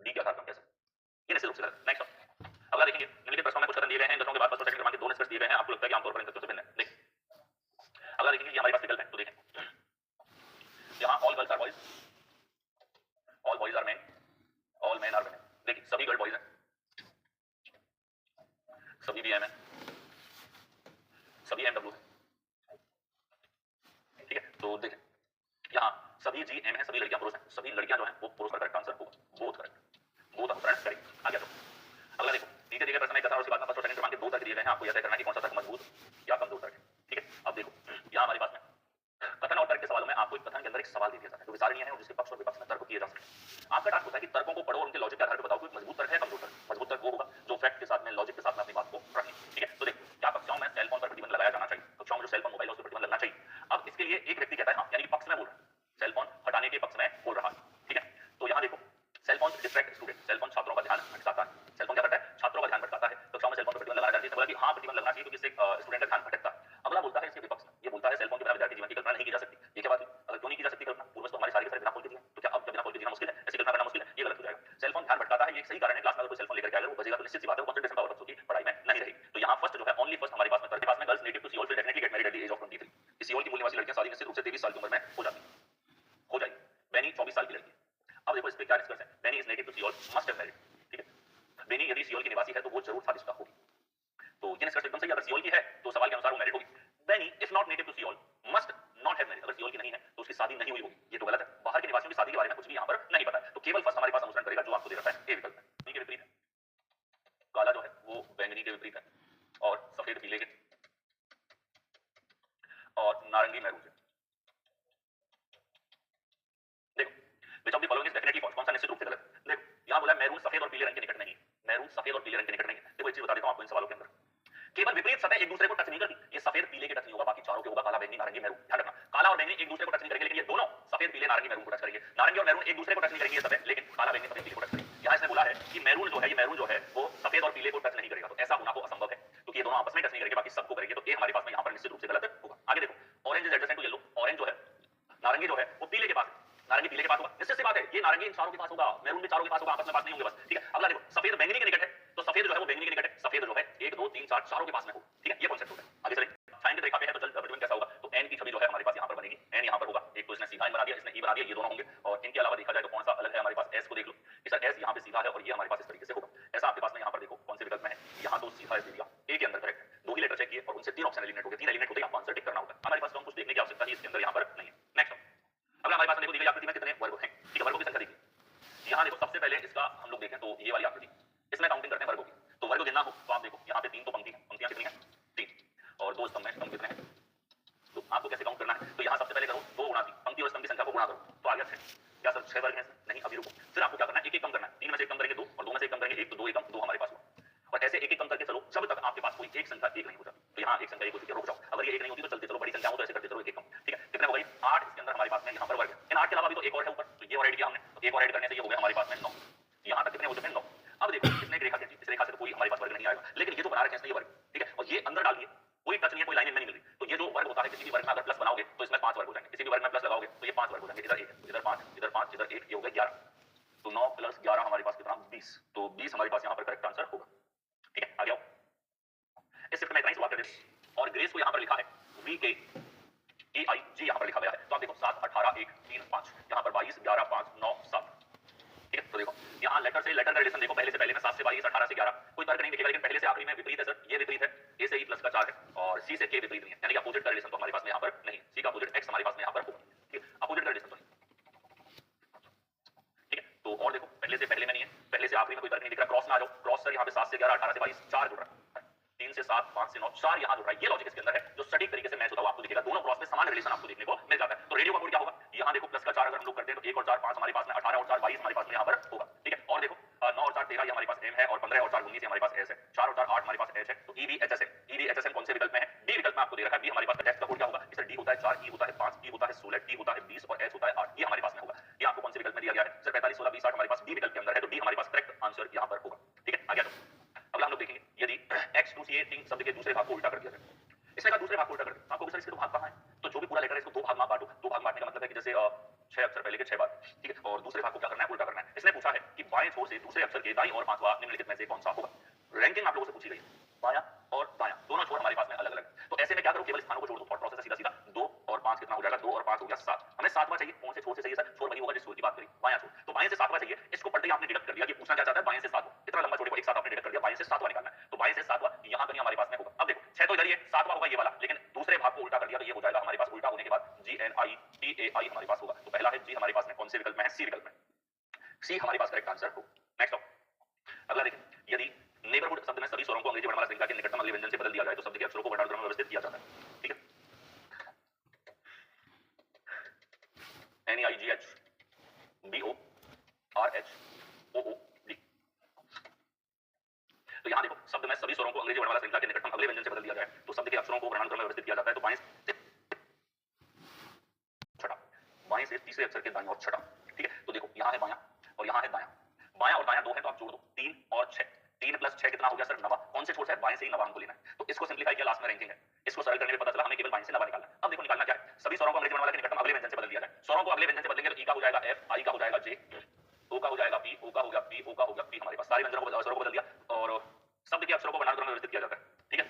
D के आधार पर हम कह सकते हैं। ये निश्चित रूप से गलत है। नेक्स्ट अगला देखेंगे, निम्नलिखित प्रश्नों में कुछ कथन दिए गए हैं इन कथनों के बाद फर्स्ट और सेकंड क्रमांक के दो निष्कर्ष दिए गए हैं, आपको लगता है कि आमतौर पर इन तथ्यों से भिन्न है। देखिए अगला देखेंगे, ये हमारे पास विकल्प है तो देखें यहाँ all girls are boys, all boys are men, all men are women. देखिए सभी गर्ल बॉयज हैं, सभी भी एम है, सभी एम डब्ल्यू है, ठीक है। तो देखें यहाँ सभी जी एम है, सभी लड़कियां पुरुष हैं, सभी लड़कियां जो हैं वो पुरुष का करेक्ट आंसर होगा, बोथ करेक्ट, बोथ अनुसरण करेंगे। आगे चलो अगला देखो, नीचे दिए गए प्रश्न में कथन और उसके बाद में फर्स्ट और सेकंड क्रमांक के दो तर्क दिए गए हैं, आपको यह तय करना है कि कौन सा तर्क मजबूत या कमजोर तर्क है, ठीक है। अब देखो यहाँ हमारे पास में कथन और तर्क के सवालों में आपको एक कथन के अंदर एक सवाल दे दिया जाता है जो विचारणीय है और जिसके पक्ष और विपक्ष में तर्क किए जा सकते हैं। आपका टास्क होता है कि तर्कों को पढ़ो और उनके लॉजिक के आधार पर बताओ कि मजबूत तर्क है कमजोर तर्क। मजबूत तर्क वो होगा जो फैक्ट के साथ में लॉजिक के साथ में अपनी बात को रखे, ठीक है। तो देखो क्या कक्षाओं में सेल फोन पर प्रतिबंध लगाया जाना चाहिए, कक्षाओं में जो सेल फोन मोबाइल है उस पर प्रतिबंध लगना चाहिए। अब इसके लिए एक व्यक्ति कहता है हाँ, यानी कि पक्ष में बोल रहा है, सेल फोन हटाने के पक्ष में बोल रहा है, ठीक है। तो यहाँ देखो cell phone distract student, cell phone छात्रों का ध्यान भटकाता है, सेल फोन क्या करता है, छात्रों का ध्यान भटकाता है। कक्षाओं में सेल फोन पर प्रतिबंध लगाया जाना चाहिए, बोला कि हाँ प्रतिबंध लगना चाहिए क्योंकि इससे स्टूडेंट का ध्यान भटकता है। अगला बोलता है इसके विपक्ष में, ये बोलता है सेल फोन के बिना विद्यार्थी जीवन की कल्पना नहीं की जा सकती। ये क्या बात है, अगर क्यों नहीं की जा सकती कल्पना, पूर्वज तो हमारे सारे के सारे बिना खोल के दिए, तो क्या अब बिना खोल के जीना मुश्किल है, ऐसी कल्पना करना मुश्किल है, ये गलत हो जाएगा। सेल फोन ध्यान भटकाता है, ये सही कारण है, क्लास में अगर कोई सेल फोन लेकर के आएगा वो बजेगा तो निश्चित सी बात है वो कंसंट्रेशन पावर बच्चों की पढ़ाई में नहीं रहेगी। तो यहाँ फर्स्ट जो है ओनली फर्स्ट हमारे पास में तर्क, पास में girls native to Seoul will definitely get married at the age of 23। इस सियोल की मूल निवासी लड़कियां शादी निश्चित रूप से 23 साल की उम्र में हो जाती हो जाएगी। बेनी 24 साल की लड़की है। अब देखो इस पे क्या डिस्कस है, Benny is native to Seoul must have married, ठीक है। बेनी यदि सियोल की निवासी है तो वो जरूर शादीशुदा होगी, तो ये निष्कर्ष एकदम सही है। अगर सियोल की है तो सवाल के अनुसार वो मैरिड होगी। Benny if not native to Seoul must not have married, अगर सियोल की नहीं है तो उसकी शादी नहीं हुई होगी, ये तो गलत है। बाहर के निवासियों की शादी के बारे में कुछ भी यहाँ पर नहीं पता है, तो केवल फर्स्ट हमारे पास अनुसरण करेगा जो आपको दे रखा है, ए विकल्प है। के विपरीत है, काला जो है वो बैंगनी के विपरीत है और सफेद पीले के और नारंगी मैरून के। देखो which of the following is definitely false, कौन सा निश्चित रूप से गलत है। देखो यहाँ बोला मैरून सफेद और पीले रंग के निकट नहीं है, मैरून सफेद और पीले रंग के निकट नहीं है। देखो एक चीज बता देता हूं आपको इन सवालों के अंदर, केवल विपरीत सतह एक दूसरे को टच नहीं करती, ये सफेद पीले के टच नहीं होगा, बाकी चारों के होगा, काला बैंगनी नारंगी मैरून। ध्यान रखना काला और बैंगनी एक दूसरे को टच नहीं करेंगे, लेकिन ये दोनों सफेद पीले नारंगी मैरून को टच करेंगे। नारंगी और मैरून एक दूसरे को टच नहीं करेंगे ये सतह, लेकिन काला बैंगनी सफेद पीले को टच करेंगे। यहाँ इसने बोला है कि मैरून जो है, ये मैरून जो है वो सफेद और पीले को टच नहीं करेगा, तो ऐसा होना तो असंभव है क्योंकि ये दोनों आपस में टच नहीं करेंगे, बाकी सबको करेंगे, तो ए हमारे पास में यहाँ पर निश्चित रूप से गलत होगा। आगे देखो orange is adjacent to yellow, orange जो है नारंगी जो है वो पीले के पास है, नारंगी पीले के पास होगा, निश्चित सी बात है। ये नारंगी इन चारों के पास होगा, मैरून भी चारों के पास होगा, आपस में बात नहीं होंगे बस, ठीक है। अगला देखो सफेद बैंगनी के निकट है, तो सफेद जो है वो बैंगनी के निकट है, सफेद जो है 1 2 3 4 चारों के पास में हो, ठीक है। ये कॉन्सेप्ट होता है। आगे चलें, साइन की रेखा पे है तो चल प्रतिबिंब कैसा होगा, तो एन की छवि जो है हमारे पास यहाँ पर बनेगी, एन यहाँ पर होगा, एक तो इसने सीधा एन बना दिया, इसने ई बना दिया, ये दोनों होंगे। और इनके अलावा देखा जाए तो कौन सा अलग है हमारे पास, एस को देख लो, इस एस यहाँ पे सीधा है और ये हमारे पास इस तरीके से होगा। ऐसा आपके पास में यहाँ पर देखो कौन से विकल्प में है, यहाँ तो सीधा एस दे दिया, ए के अंदर करेक्ट है, दो ही लेटर चेक किए और उनसे 3 ऑप्शन एलिमिनेट हो गए, 3 एलिमिनेट होते ही आपको आंसर टिक करना होता है। हमारे पास तो हम कुछ देखने की आवश्यकता नहीं इसके अंदर यहाँ पर नहीं है। नेक्स्ट अगला हमारे पास देखो दी गई आकृति में कितने वर्ग हैं, ठीक है। वर्गों की संख्या देखिए यहाँ देखो, सबसे पहले इसका हम लोग देखें तो ये वाली आकृति, इसमें काउंटिंग करते हैं वर्गों की, तो वर्ग गिनना हो तो आप देखो यहाँ पे 3 तो पंक्ति है, पंक्तियां कितनी है 3 और 2 स्तंभ है, स्तंभ कितने हैं, तो आपको कैसे काउंट करना है, तो यहाँ सबसे पहले करो 2 गुणा 3, पंक्ति और स्तंभ की संख्या को गुणा करो तो आ गया 6। क्या सर 6 वर्ग हैं? नहीं, अभी रुको, फिर आपको क्या करना है, एक एक कम करना है, 3 में से एक कम करेंगे 2 और 2 में से एक कम करेंगे 1, तो 2 एकम 2 हमारे पास हुआ, और ऐसे एक एक कम करके चलो जब तक आपके पास कोई एक संख्या एक नहीं हो जाती। तो यहाँ एक संख्या एक होती है, रुक जाओ, अगर ये एक नहीं होती तो चलते चलो, बड़ी संख्या हो तो ऐसे करते चलो एक एक कम, ठीक है। कितने हो गई 8, इसके अंदर हमारे पास में यहाँ पर वर्ग है, इन 8 के अलावा भी तो एक और है ऊपर, तो ये और ऐड किया हमने, तो एक और ऐड करने से ये हो गया हमारे पास में 9, यहाँ तक कितने हो चुके हैं 9। अब देखो इसने एक रेखा खींची, इस रेखा से तो कोई हमारे पास वर्ग नहीं आएगा, लेकिन ये जो बना रखे हैं इसने ये वर्ग, ठीक है, और ये अंदर डाल दिए, कोई टच नहीं है, कोई लाइन नहीं मिल रही, तो ये जो वर्ग होता है किसी भी वर्ग में अगर प्लस बनाओगे तो इसमें 5 वर्ग हो जाएंगे, किसी भी वर्ग में प्लस लगाओगे तो ये 5 वर्ग हो जाएंगे, इधर 1 इधर 5 इधर 5 इधर 1, ये हो गया 11, तो 9 प्लस 11 हमारे पास कितना 20, तो 20 हमारे पास यहाँ पर करेक्ट आंसर होगा, ठीक है। आगे आओ, इस शिफ्ट में इतना ही शुरुआत कर देते और ग्रेस को यहाँ पर लिखा है VKEIG यहाँ पर लिखा गया है, तो आप देखो 7 18 1 3 5, यहाँ पर 22 11 5 9 7, ठीक है। तो देखो यहाँ लेटर से लेटर का रिलेशन देखो, पहले से पहले में 7 से 22 18 से 11, कोई तर्क नहीं दिखेगा, लेकिन पहले से आखिरी में विपरीत है सर, ये विपरीत है, ए से ई प्लस का 4 है और सी से के विपरीत नहीं है, यानी कि अपोजिट का रिलेशन तो हमारे पास में यहाँ पर नहीं है, सी का अपोजिट एक्स हमारे पास में यहाँ पर होगा, ठीक है, अपोजिट का रिलेशन तो नहीं, ठीक है। तो और देखो पहले से पहले में नहीं है, पहले से आखिरी में कोई तर्क नहीं दिख रहा, क्रॉस में आ जाओ, क्रॉस सर यहाँ पे 7 से 11 18 से 22 4 जुड़ रहा है, 3 से 7 5 से 9 4 यहाँ जुड़ रहा है, ये लॉजिक इसके अंदर है जो सटीक तरीके से मैच होता हुआ आपको दिखेगा, दोनों क्रॉस में समान रिलेशन आपको देखने को मिल जाता है। तो रेडियो का कोड क्या होगा, यहाँ देखो प्लस का 4 अगर हम लोग करते हैं तो 1 और 4 5 हमारे पास में, 18 और 4 22 हमारे पास में यहाँ पर होगा, ठीक है। और देखो 9 और 4 13 हमारे पास एम है और 15 और 4 19 हमारे पास एस है, 4 और 4 8 हमारे पास एच है, तो EVHS है, EVHSN कौन से विकल्प में है, डी विकल्प में आपको दे रखा है। बी हमारे पास टेक्स्ट का कोड क्या होगा, इसमें डी होता है 4, ई होता है 5, ई होता है 16, टी होता है 20 और एच होता है 8, ये हमारे पास में होगा। ये आपको कौन से विकल्प में दिया गया है सर, 45 16 20 8 हमारे पास डी विकल्प के अंदर है, तो डी हमारे पास करेक्ट आंसर यहाँ पर होगा, ठीक है। आगे अगला हम लोग देखेंगे, यदि X2CA3 शब्द के दूसरे भाग को उल्टा कर दिया जाए, इसने का दूसरे भाग को उल्टा कर दिया, आपको सर इसके दो भाग कहाँ है, तो जो भी पूरा लेटर है इसको दो भाग में बांटो, दो भाग बांटने का मतलब है कि जैसे 6 अक्षर पहले के 6 बार, ठीक है, और दूसरे भाग को क्या करना है उल्टा करना है। इसने पूछा है कि बाएं छोर से दूसरे अक्षर के दाईं और पांचवा निम्नलिखित में से कौन सा होगा? रैंकिंग आप लोगों से पूछी गई है, बायां और दायां दोनों छोर हमारे पास में अलग अलग है। तो ऐसे में क्या करो, केवल स्थानों को जोड़ दो, थॉट प्रोसेस है सीधा सीधा। 2 और 5 कितना हो जाएगा? 2 और 5 हो गया 7। हमें 7वां चाहिए, कौन से छोर से चाहिए सर? छोर वही होगा जिस छोर की बात करी, बायां छोर। तो बाएं से 7वां चाहिए, इसको पढ़ते ही आपने डिडक्ट कर दिया कि पूछना क्या चाहता है, बाएं से 7वां। इतना लंबा छोटे को एक साथ आपने डिडक्ट कर दिया, बाएं से 7वां निकालना है। तो बाएं से 7वां यहां कहीं हमारे पास में होगा। अब देखो 6 तो इधर ही है, 7वां होगा ये वाला, लेकिन दूसरे भाग को उल्टा कर दिया तो ये हो जाएगा हमारे पास, उल्टा होने के बाद GNITAI हमारे पास होगा। तो पहला है जी, हमारे पास में कौन से विकल्प में है? सी विकल्प में। सी हमारे पास करेक्ट आंसर हो। नेक्स्ट अगला देखिए, यदि नेबरहुड शब्द में सभी स्वरों को अंग्रेजी वर्णमाला श्रृंखला के निकटतम अगले व्यंजन से बदल दिया जाए तो शब्द के अक्षरों को वर्णानुक्रम में व्यवस्थित किया जाता है। ठीक है, NEIGH BORHOOD। तो यहां देखो, शब्द में सभी स्वरों को अंग्रेजी वर्णमाला श्रृंखला के निकटतम अगले व्यंजन से बदल दिया जाए तो शब्द के अक्षरों को वर्णानुक्रम में व्यवस्थित किया जाता है। तो बाएं से छठा, बाएं से तीसरे अक्षर के दाईं और छठा। ठीक है, तो देखो यहां है बायां और यहां है दायां। बायां और दायां दो है तो आप जोड़ दो, 3 और 6। 3 + 6 कितना हो गया सर? 9। कौन से छोर से? बाएं से ही 9 हमको लेना है। तो इसको सिंपलीफाई किया, लास्ट में रैंकिंग है। इसको सरल करने में पता चला हमें केवल बाएं से 9 निकालना है। अब देखो निकालना क्या है, सभी स्वरों को अंग्रेजी वर्णमाला के निकटतम अगले व्यंजन से बदल दिया जाए। स्वरों को अगले व्यंजन से बदलेंगे तो ई का हो जाएगा एफ, आई का हो जाएगा जे, ओ का हो जाएगा बी, ओ का हो गया पी, ओ का हो गया पी। हमारे पास सारे व्यंजनों को स्वरों को बदल दिया और शब्द के अक्षरों को वर्णानुक्रम में व्यवस्थित किया जाता है। ठीक है,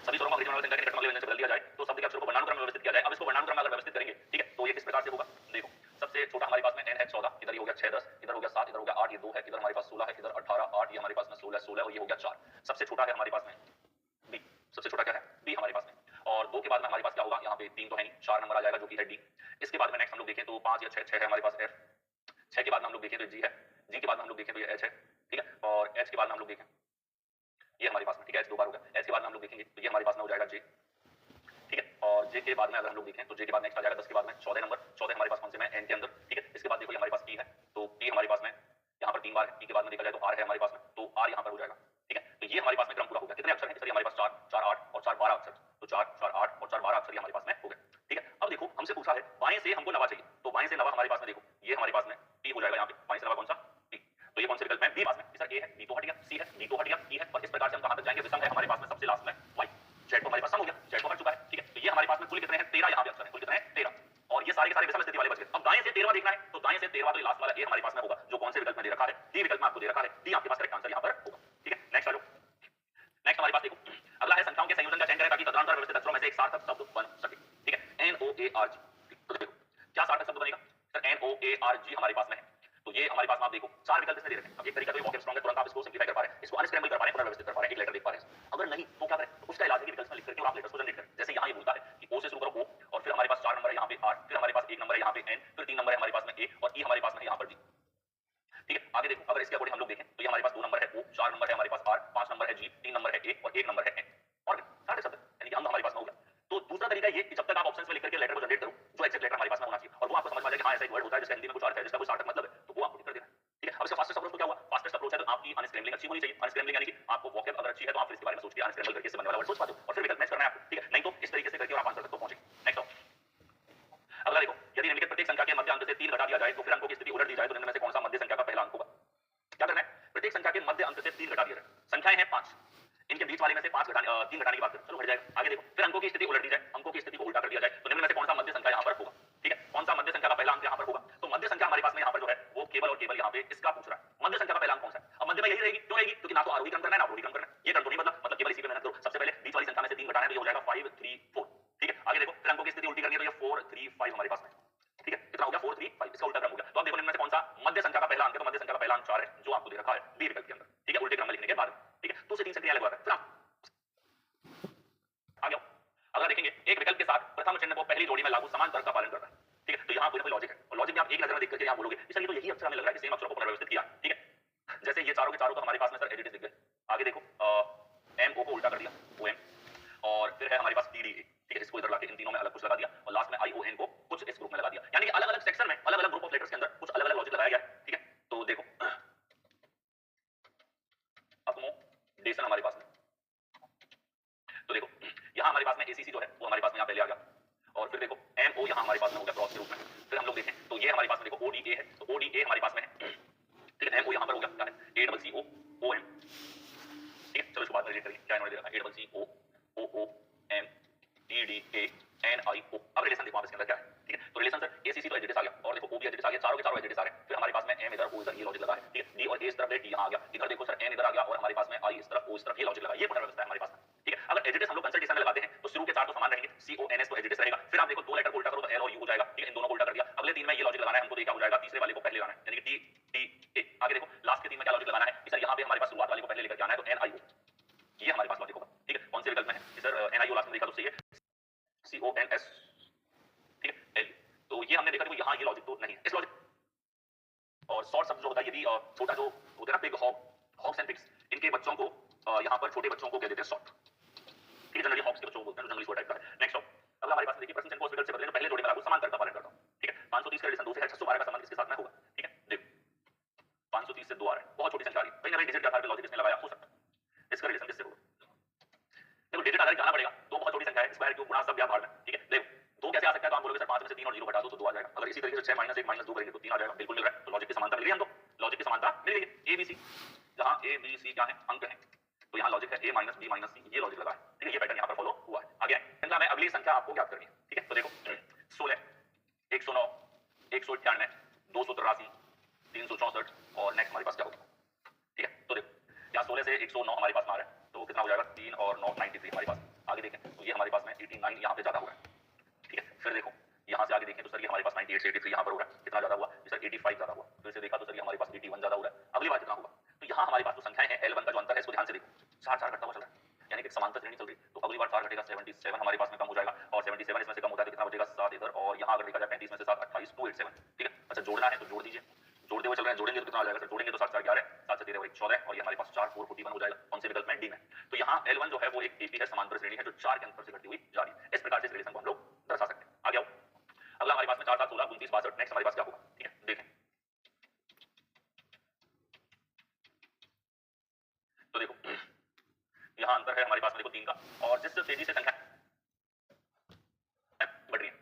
सभी स्वरों को अंग्रेजी वर्णमाला के निकटतम अगले व्यंजन से बदल दिया जाए तो शब्द के अक्षरों को वर्णानुक्रम में व्यवस्थित किया जाए। अब इसको वर्णानुक्रम में अगर व्यवस्थित करेंगे, ठीक है, तो ये किस प्रकार से होगा? देखो, सबसे छोटा हमारे पास में n है 14, इधर ये हो गया 6 10, इधर हो गया 7, इधर हो गया 8, ये 2 है, इधर हमारे पास 16 है, इधर 18 8, ये हमारे पास में 16 16 और ये हो गया 4। सबसे छोटा है हमारे पास में b। सबसे छोटा क्या है? b हमारे पास में। और 2 के बाद में हमारे पास क्या होगा? यहाँ पे 3 तो है नहीं, 4 नंबर आ जाएगा जो कि है d। इसके बाद में नेक्स्ट हम लोग देखें तो 5 या 6 है हमारे पास f। 6 के बाद में हम लोग देखें तो g है, g के बाद में हम लोग देखें तो ये h है। ठीक है, और h के बाद में हम लोग देखें ये हमारे पास में, ठीक है, h 2 बार हो गया। h के बाद में हम लोग देखेंगे तो ये हमारे पास में हो जाएगा j। ठीक है, और j के बाद में अगर हम लोग देखें तो j के बाद नेक्स्ट आ जाएगा 10 के बाद में 14 नंबर। 14 हमारे पास कौन से में? n के अंदर। ठीक है, इसके बाद देखो ये हमारे पास p है, तो p हमारे पास में यहाँ पर 3 बार है। p के बाद में देखा जाए तो r है हमारे पास में, तो r यहाँ पर हो जाएगा। ठीक है, तो ये हमारे पास में क्रम पूरा हो गया। कितने अक्षर हैं? सर हमारे पास 4 4 8 और 4 12 अक्षर। तो 4 4 8 और 4 12 अक्षर ये हमारे पास में हो गए। ठीक है, अब देखो हमसे पूछा है बाएं से हमको 9 चाहिए, तो बाएं से 9 हमारे पास में देखो ये हमारे पास में p हो जाएगा यहाँ पे। बाएं से 9 कौन सा? p। तो ये कौन से विकल्प में? b पास में। सर a है, b तो हट गया, c है, d तो हट गया, e है, और इस प्रकार से हम कहां तक जाएंगे? विषम है हमारे पास में सबसे लास्ट में y। z तो हमारे पास सम हो गया, z तो हट चुका है। ठीक है, तो ये हमारे पास में कुल कितने हैं? 13 यहाँ पे अक्षर हैं। कुल कितने हैं? 13। और ये सारे के सारे विषम स्थिति वाले बच गए। अब दाएं से 13वां देखना है तो दाएं से 13वां तो लास्ट वाला a हमारे पास में होगा जो कौन से विकल्प में दे रखा है? d विकल्प में आपको दे रखा है। d आपके पास करेक्ट आंसर यहाँ पर होगा। ठीक है, नेक्स्ट आ जाओ। नेक्स्ट हमारे पास देखो, अगला है संख्याओं के संयोजन का चयन करें ताकि तदनुसार व्यवस्थित अक्षरों में से एक सार्थक शब्द बन सके। ठीक है, NOARG। तो देखो क्या सार्थक शब्द बनेगा? सर NOARG हमारे पास में है, तो ये हमारे पास में आप देखो 4 विकल्प इसमें दे रखे हैं। अब एक तरीका तो ये वॉकअप स्ट्रांग है, तुरंत आप इसको सिंपलीफाई कर पा रहे हैं, इसको अनस्क्रैम्बल कर पा रहे हैं, पुनर्व्यवस्थित कर पा रहे हैं, एक लेटर देख पा रहे हैं। अगर नहीं तो क्या करें? तो उसका इलाज है कि विकल्प में लिख करके और आप लेटर्स को जनरेट करें। जैसे यहाँ ये बोलता है कि O से शुरू करो O, और फिर हमारे पास 4 नंबर है यहाँ पे R, फिर हमारे पास 1 नंबर है यहाँ पे N, फिर 3 नंबर है हमारे पास में A, और E हमारे पास में यहाँ पर G। ठीक है, आगे देखो अगर इसके अकॉर्डिंग हम लोग देखें तो ये हमारे पास 2 नंबर है O, 4 नंबर है हमारे पास R, 5 नंबर है G, 3 नंबर है A और 1 नंबर है N। और सारे शब्द यानी कि अंग हमारे पास में हो गया। तो दूसरा तरीका ये कि जब तक आप ऑप्शंस में लिख करके लेटर को जनरेट करो, जो एक्सेप्ट लेटर हमारे पास में होना चाहिए और वो आपको समझ में आ जाए कि हाँ ऐसा एक वर्ड होता है जिसका हिंदी में कुछ अर्थ है, जिसका कोई सार्थक मतलब है, तो वो आपको टिक कर देना है। ठीक है, अब इसका फास्टेस्ट अप्रोच तो क्या हुआ? फास्टेस्ट अप्रोच है तो आपकी अनस्क्रैम्बलिंग अच्छी होनी चाहिए। अनस्क्रैम्बलिंग यानी कि आपको वॉकअप अगर अच्छी है तो आप फिर इसके बारे में सोच के अनस्क्रैम्बल करके इससे बनने वाला वर्ड सोच पाते हो और फिर विकल्प मैच करना है आपको। ठीक है, नहीं तो इस तरीके से करके और आप आंसर तक तो पहुंचे। नेक्स्ट अगला देखो, यदि निम्नलिखित प्रत्येक संख्या के मध्य अंक से 3 घटा दिया जाए तो फिर अंकों की स्थिति उलट दी जाए तो निम्न में से कौन सा मध्य संख्या का पहला अंक होगा? क्या करना है? प्रत्येक संख्या के मध्य अंक से 3 घटा दिया जाए। संख्याएं हैं 5, इनके बीच वाले में से 3 घटाने की बात करें, चलो हट जाएगा। आगे देखो, फिर अंकों की स्थिति उलट दी जाए, अंकों की स्थिति को उल्टा कर दिया जाए तो निम्न में से कौन सा मध्य संख्या यहाँ पर होगा? ठीक है, कौन सा मध्य संख्या का पहला अंक यहाँ पर होगा? तो मध्य संख्या हमारे पास में यहाँ पर जो है वो केवल और केवल यहाँ पे इसका पूछ रहा है, मध्य संख्या का पहला अंक कौन सा है? अब मध्य में यही रहेगी, क्यों रहेगी? क्योंकि ना तो आरोही क्रम करना है ना अवरोही क्रम करना है, ये क्रम तो नहीं मतलब केवल इसी पे मेहनत करो। सबसे पहले बीच वाली संख्या में से 3 घटाना है तो ये हो जाएगा 5 3 4। ठीक है, आगे देखो, फिर अंकों की स्थिति उल्टी करनी है तो ये 4 3 5 हमारे पास में। ठीक है, कितना हो गया? 4 3 5, इसका उल्टा क्रम हो गया। तो अब देखो निम्न में से कौन सा मध्य संख्या का पहला अंक है? तो मध्य संख्या का पहला अंक 4 है जो आपको दे रखा है बी विकल्प के अंदर। ठीक है, उल्टे क्रम में लिखने के बाद। ठीक है, 2 से 3 संख्याएं लगवा रहा है। फिर आप आगे आओ, अगर देखेंगे एक विकल्प के साथ प्रथम चिन्ह को पहली जोड़ी में लागू समान तर्क का पालन करता है। ठीक है, तो यहाँ कोई ना कोई लॉजिक है और लॉजिक में आप एक नजर में देख करके यहाँ बोलोगे सर ये तो यही अक्षर हमें लग रहा है कि सेम अक्षरों को पुनर्व्यवस्थित किया। ठीक है, जैसे ये चारों के चारों तो हमारे पास में सर एडिट दिख गए। आगे देखो एम ओ को उल्टा कर दिया ओ एम, और फिर है हमारे पास टी डी ए। ठीक है, इसको इधर लाके इन तीनों में अलग कुछ लगा दिया और लास्ट में आई ओ एन को कुछ इस ग्रुप में लगा दिया, यानी कि अलग अलग सेक्शन में अलग अलग ग्रुप ऑफ लेटर्स के अंदर कुछ अलग अलग लॉजिक लगाया गया है। ठीक है, तो देखो अकोमोडेशन हमारे पास में, तो देखो यहाँ हमारे पास में एसीसी जो है वो हमारे पास में यहाँ पहले आ गया, और फिर देखो एम ओ यहाँ हमारे पास में हो गया क्रॉस के रूप में। फिर हम लोग देखें तो ये हमारे पास में देखो ओ डी ए है, तो ओ डी ए हमारे पास में है। ठीक है, एम ओ यहाँ पर हो गया क्या है? A double C O O M. ठीक है, चलो इसको बाद में रीड करिए क्या इन्होंने दे रखा है, A double C O O O M T D A N I O. अब रिलेशन देखो आप इसके अंदर क्या है। ठीक है, तो रिलेशन सर एसीसी तो एडिटिस आ गया और देखो ओ भी एडिटिस आ गया, चारों के चारों एडिटिस आ रहे हैं। फिर हमारे पास में एम इधर ओ इधर, ये लॉजिक लगा है। ठीक है, डी और ए यहाँ आ गया, इधर देखो सर n इधर आ गया और हमारे पास में i इस तरफ o इस तरफ, ये लॉजिक लगा, ये पुनर्व्यवस्था है हमारे पास में, ठीक है। अगर एजिटेस हम लोग कंसल्टेशन में लगाते हैं तो शुरू के चार तो समान रहेंगे, CONS तो एजिटेस रहेगा, फिर आप देखो दो लेटर को उल्टा करो तो L और U हो जाएगा, ठीक है, इन दोनों को उल्टा कर दिया, अगले तीन में ये लॉजिक लगाना है हमको, तो ये क्या हो जाएगा, तीसरे वाले को पहले लाना है, यानी कि T T A। आगे देखो लास्ट के तीन में क्या लॉजिक लगाना है कि सर यहाँ पे हमारे पास शुरुआत वाले को पहले लेकर के आना है, तो NIO, ये हमारे पास लॉजिक होगा, ठीक है। कौन से विकल्प में है कि सर NIO लास्ट में देखा तो सही है, CONS, ठीक है, L, तो ये हमने देखा कि यहाँ ये लॉजिक तो नहीं है, इस लॉजिक और शॉर्ट शब्द जो होता है, ये भी छोटा जो होता है ना, पिग हॉक्स एंड पिग्स, इनके बच्चों को यहाँ पर छोटे बच्चों को कह देते हैं शॉर्ट, ठीक है, जनरली हॉक्स के बच्चों को बोलते हैं, जनरली टाइप का है। नेक्स्ट अब हमारे पास देखिए प्रश्न चिन्ह को हॉस्पिटल से बदले तो पहले जोड़े में लागू समांतर का पालन करता हूं, ठीक है। 530 का एडिशन 2 से है, 612 का संबंध इसके साथ में होगा, ठीक है। देखो 530 से 2 आ रहा है, बहुत छोटी संख्या आ रही है, कहीं ना कहीं डिजिट के आधार पे लॉजिक इसने लगाया हो सकता है, इसका रिलेशन किससे होगा, देखो डिजिट आधारित जाना पड़ेगा, दो बहुत छोटी संख्या है, स्क्वायर क्यूब गुणा सब व्यापार में, ठीक है। देखो दो कैसे आ सकता है, तो आप बोलोगे सर 5 में से 3 और 0 घटा दो तो 2 आ जाएगा, अगर इसी तरीके से 6 -1 -2 करेंगे तो 3 आ जाएगा, बिल्कुल मिल रहा है, तो लॉजिक की समानता मिल गई हमको, लॉजिक की समानता मिल गई है। ABC, जहां ABC क्या है, अंक है, तो यहाँ लॉजिक है A - B - C, ये लॉजिक लगा है, ठीक है, ये पैटर्न यहाँ पर फॉलो हुआ है। आगे श्रृंखला में अगली संख्या आपको ज्ञात करनी है, ठीक है, तो देखो 16, 109, 198, 283, 364 और नेक्स्ट हमारे पास क्या होगा, ठीक है। तो देखो यहाँ 16 से 109 हमारे पास में आ रहा है, तो कितना हो जाएगा, 3 और 9 93 हमारे पास। आगे देखें तो ये हमारे पास में 89 यहाँ पे ज्यादा हो रहा है, ठीक है। फिर देखो यहाँ से आगे देखें तो सर ये हमारे पास 98 से 83 यहाँ पर हो रहा है, कितना ज्यादा हुआ सर, 85 ज्यादा हुआ। फिर से देखा तो सर ये हमारे पास 81 ज्यादा हो रहा है। अगली बार कितना होगा, तो यहाँ हमारे पास जो संख्याएं हैं L1 का जो अंतर है इसको ध्यान से देखो, 4 घटता हुआ चल रहा है, यानी कि समांतर श्रेणी चल रही है, तो अगली बार 4 घटेगा, 77 हमारे पास में कम हो जाएगा, और 77 इसमें से कम होता है तो कितना बचेगा, 7 इधर, और यहाँ अगर देखा जाए 35 में से 7 28, 287, ठीक है। अच्छा जोड़ना है तो जोड़ दीजिए, जोड़ते हुए चल रहे हैं, जोड़ेंगे तो कितना आ जाएगा सर, जोड़ेंगे तो 7 4 11, 7 से 13 और 1 14, और ये हमारे पास 4 4 41 हो जाएगा, कौन से विकल्प में, डी में। तो यहाँ L1 जो है वो एक AP है, समांतर श्रेणी है जो 4 के अंतर से घटती हुई जा रही है, इस प्रकार से इस रिलेशन को हम लोग दर्शा सकते हैं। आगे आओ, अगला हमारे पास में 4 7 16 29 62, नेक्स्ट हमारे पास क्या होगा, ठीक है, देखें तो देखो यहाँ अंतर है हमारे पास में देखो 3 का, और जिस तेजी से संख्या बढ़ रही है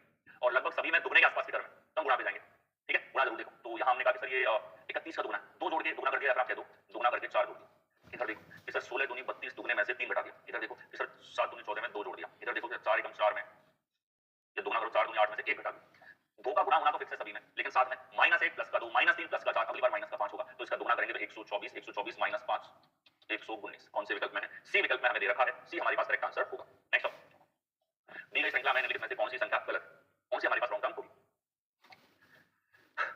और लगभग सभी में दुगने के आसपास की टर्म है, तो हम गुणा पे जाएंगे, ठीक है, गुणा जरूर देखो। तो यहाँ हमने कहा कि सर ये 31 का दुगना, दो जोड़ के दुगना करके, अगर आप कह दो दुगना करके 4 जोड़ दिया, इधर देखो कि सर 16 दूनी 32 दुगने में से 3 घटा दिया, इधर देखो कि सर 7 दूनी 14 में 2 जोड़ दिया, इधर देखो कि 4 एकम 4 में ये दुगना करो, 4 दूनी 8 में से 1 घटा दिया, 2 का गुणा होना तो फिक्स है सभी में, लेकिन साथ में -1 प्लस का 2 -3 प्लस का 4, अगली बार माइनस का 5 होगा, तो इसका दुगना करेंगे तो 124 124 -5 119, कौन से विकल्प में है, सी विकल्प में हमें दे रखा है, सी हमारे पास करेक्ट आंसर होगा। नेक्स्ट दी गई श्रृंखला में निम्नलिखित में से कौन सी संख्या गलत, कौन सी हमारे पास रॉन्ग टर्म होगी,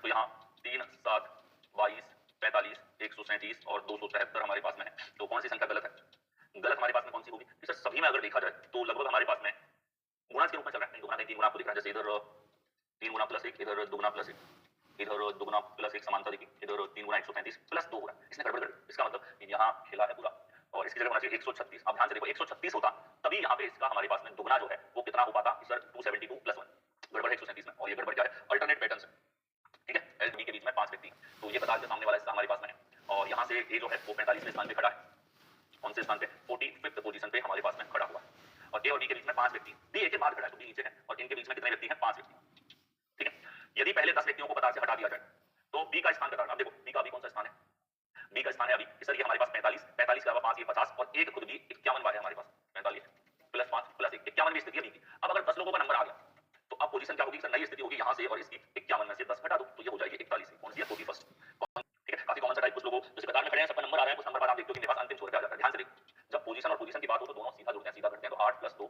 तो यहाँ 3 7 22 45 137 और 273 हमारे पास में है, तो कौन सी संख्या गलत है, गलत हमारे पास में कौन सी होगी, सर सभी में अगर देखा जाए तो लगभग हमारे पास में गुणा के रूप में चल रहा है, नहीं दुगना नहीं, 3 गुना आपको दिख रहा है, जैसे इधर 3 गुना प्लस 1, इधर दुगना प्लस 1, इधर दुगना प्लस 1 समानता देखिए, इधर 3 गुना 135 प्लस 2 हो रहा है, इसने गड़बड़ कर, इसका मतलब यहाँ खेला है पूरा, और इसकी जगह होना चाहिए 136। अब ध्यान से देखो 136 होता तभी यहाँ पे इसका हमारे पास में दुगना जो है वो कितना हो पाता, सर 272 प्लस 1, गड़बड़ है 137 में, और ये गड़बड़ क्या है, अल्टरनेट पैटर्न है, ठीक है। L B के बीच में 5 व्यक्ति, तो ये बता के सामने वाला हिस्सा हमारे पास में है, और यहाँ से A जो है वो 45वें स्थान पे खड़ा है, कौन से स्थान पे, 45th पोजीशन पे हमारे पास में खड़ा हुआ है, और A और B के बीच में 5 व्यक्ति, B A के बाद खड़ा है तो B नीचे है, और इनके बीच में कितने व्यक्ति हैं, 5 व्यक्ति, ठीक है। यदि पहले 10 व्यक्तियों को पता से हटा दिया जाए तो B का स्थान बताना, अब देखो B का अभी कौन सा स्थान है, B का स्थान है अभी सर ये हमारे पास 45 45 के अलावा 5 ये 50 और एक खुद भी 51 बार है हमारे पास, 45 प्लस 5 प्लस 1 51 की स्थिति है B की। अब अगर 10 लोगों का नंबर आ गया तो अब पोजीशन क्या होगी सर, नई स्थिति होगी, यहाँ से और इसकी 51 में से 10 घटा दो तो ये हो जाएगी 41, कौन सी है, 41, ठीक है। काफी कॉमन सा टाइप, कुछ लोगों जिस प्रकार में खड़े हैं सबका नंबर आ रहा है, कुछ नंबर बाद आप देखते हो कि मेरे पास अंतिम छोर पे आ जाता है, ध्यान से देखो जब पोजीशन और पोजीशन की बात हो तो दोनों सीधा जुड़ते हैं, सीधा करते हैं, तो 8 प्लस 2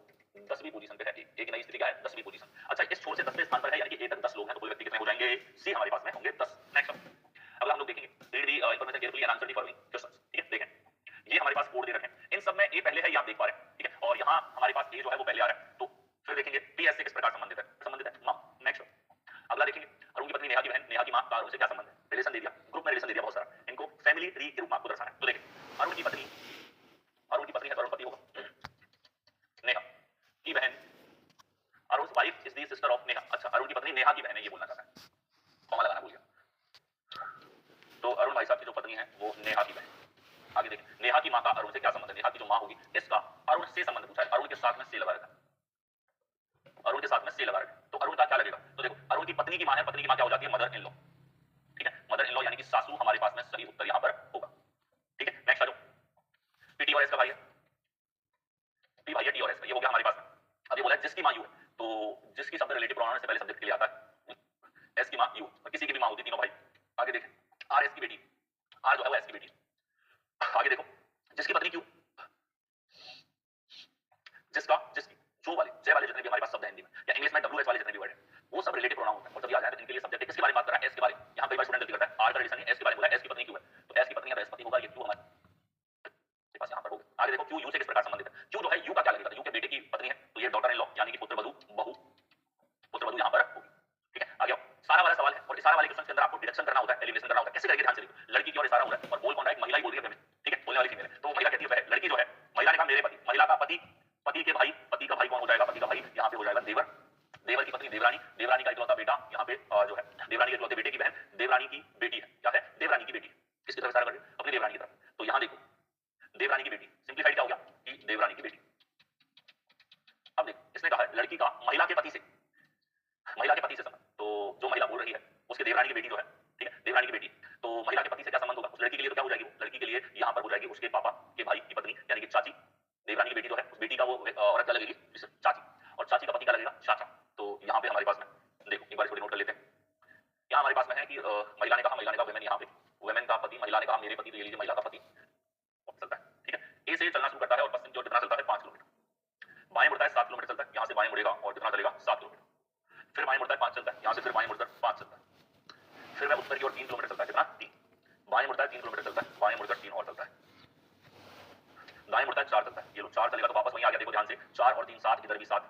10वीं पोजीशन पे है, एक नई स्थिति क्या है, 10वीं पोजीशन। अच्छा इस छोर से 10वें स्थान पर है, यानी कि A तक 10 लोग हैं, तो कुल व्यक्ति कितने हो जाएंगे, सी हमारे पास में होंगे 10। नेक्स्ट अगला हम लोग देखेंगे, read the information carefully and answer the following questions, ठीक है। देखें ये हमारे पास कोड दे रखे हैं, इन सब में A पहले है, ये आप देख पा रहे हैं, ठीक है, और यहाँ हमारे पास A जो है वो पहले आ रहा है, तो फिर देखेंगे P S से किस प्रकार संबंधित है मां। नेक्स्ट अगला देखेंगे अरुण की पत्नी नेहा की बहन नेहा की मां का अरुण से क्या संबंध है, रिलेशन दे दिया, ग्रुप में रिलेशन दे दिया बहुत सारा, इनको फैमिली ट्री के रूप में आपको दर्शाना है। तो देखिए अरुण की पत्नी है तो अरुण पति होगा, नेहा की बहन, Arun wife is the sister of Neha, अच्छा अरुण की पत्नी नेहा की बहन है, ये बोलना चाहता है, कॉमा लगाना भूल गया, तो अरुण भाई साहब की जो पत्नी है वो नेहा की बहन। आगे देखिए नेहा की मां का अरुण से क्या संबंध है, नेहा की जो मां होगी इसका अरुण से संबंध पूछा है, अरुण के साथ में से लगा रखा, अरुण के साथ में से लगा रखा, तो अरुण का क्या लगेगा, तो देखो अरुण की पत्नी की मां है, पत्नी की मां क्या हो जाती है, मदर इन लॉ, ठीक है, मदर इन लॉ यानी कि सासू हमारे पास में सही उत्तर यहां पर होगा, ठीक है। नेक्स्ट आ जाओ, P T और S का भाई है, P भाई है T और S, ये हो गया हमारे पास में। अब ये बोला है जिसकी मां यू है, तो जिसकी शब्द रिलेटिव प्रोनाउन से पहले सब्जेक्ट के लिए आता है, S की मां यू और किसी की भी मां होती है, तीनों भाई। आगे देखें R S की बेटी, R जो है वो S की बेटी, आगे देखो, जिसकी पत्नी क्यों, जिसका, जिसकी, जो वाले, जय वाले जितने भी हमारे पास शब्द हैं हिंदी में या इंग्लिश में WH वाले जितने भी वर्ड हैं, वो सब रिलेटिव प्रोनाउन होते हैं। और जब ये आ जाए तो इनके लिए सब्जेक्ट है। किसके बारे में बात कर रहा है? एस के बारे में। यहाँ कई बार स्टूडेंट गलती करता है, आर का रिलेशन नहीं, एस के बारे में बोला, एस की पत्नी क्यों है, तो एस की पत्नी है तो एस पति होगा, ये क्यों हमारे पास यहाँ पर होगा। आगे देखो, क्यों यू से किस प्रकार संबंधित है। क्यों जो है यू का क्या लगेगा, यू के बेटे की पत्नी है तो ये डॉटर इन लॉ यानी कि पुत्रवधू, बहू, पुत्रवधू यहाँ पर होगी। ठीक है, आगे आओ। सारा वाला सवाल है और इशारा वाले क्वेश्चन के अंदर आपको डिडक्शन करना होता है, एलिमिनेशन करना होता है। कैसे करेंगे ध्यान से देखो, लड़की की ओर इशारा हो रहा है और बोल कौन रहा है, एक महिला ही बोल रही है, ठीक है, बोलने वाली फीमेल है। तो महिला कहती है, लड़की जो है, महिला ने कहा मेरे पति, महिला का पति, पति के भाई, पति का भाई कौन हो जाएगा, पति का भाई यहाँ पे हो जाएगा देवर, देवर की पत्नी देवरानी, देवरानी का इकलौता बेटा यहाँ पे जो है, देवरानी के इकलौते बेटे की बहन देवरानी की बेटी है, क्या है, देवरानी की बेटी। किसकी तरफ इशारा कर रहे हैं, अपनी देवरानी की तरफ। तो यहाँ देखो, देवरानी की बेटी, सिंप्लीफाइड क्या हो गया कि देवरानी की बेटी। अब देखो, इसने कहा है लड़की का महिला के पति से, महिला के पति से संबंध, तो जो महिला बोल रही है उसके देवरानी की बेटी जो है, ठीक है, देवरानी की बेटी, तो महिला के पति से क्या संबंध होगा, उस लड़की के लिए तो क्या हो जाएगी, वो लड़की के लिए यहाँ पर हो जाएगी उसके पापा के भाई की पत्नी यानी कि चाची। देवरानी की बेटी जो है, उस बेटी का वो औरत क्या लगेगी, चाची, और चाची का पति क्या लगेगा, चाचा। तो यहाँ पे हमारे पास में देखो, एक बार इसको नोट कर लेते हैं। यहाँ हमारे पास में है कि महिला ने कहा वुमेन, यहाँ पे वुमेन का पति, महिला ने कहा मेरे पति, तो ये लीजिए महिला का पति चलता है। ठीक है, ए से चलना शुरू करता है और पश्चिम की ओर कितना चलता है, 5 किलोमीटर, बाएं मुड़ता है 7 किलोमीटर चलता है, यहाँ से बाएं मुड़ेगा और कितना चलेगा, 7 किलोमीटर, फिर बाएं मुड़ता है 5 चलता है, यहाँ से फिर बाएं मुड़कर 5 चलता है, फिर मैं उत्तर की ओर 3 किलोमीटर चलता है, कितना, 3, बाएं मुड़ता है 3 किलोमीटर चलता है, बाएं मुड़कर 3 और चलता है, दाएं मुड़ता है 4 चलता है, ये लो 4 चलेगा तो वापस वहीं आ गया, देखो ध्यान से, 4 और 3 7, इधर भी 7,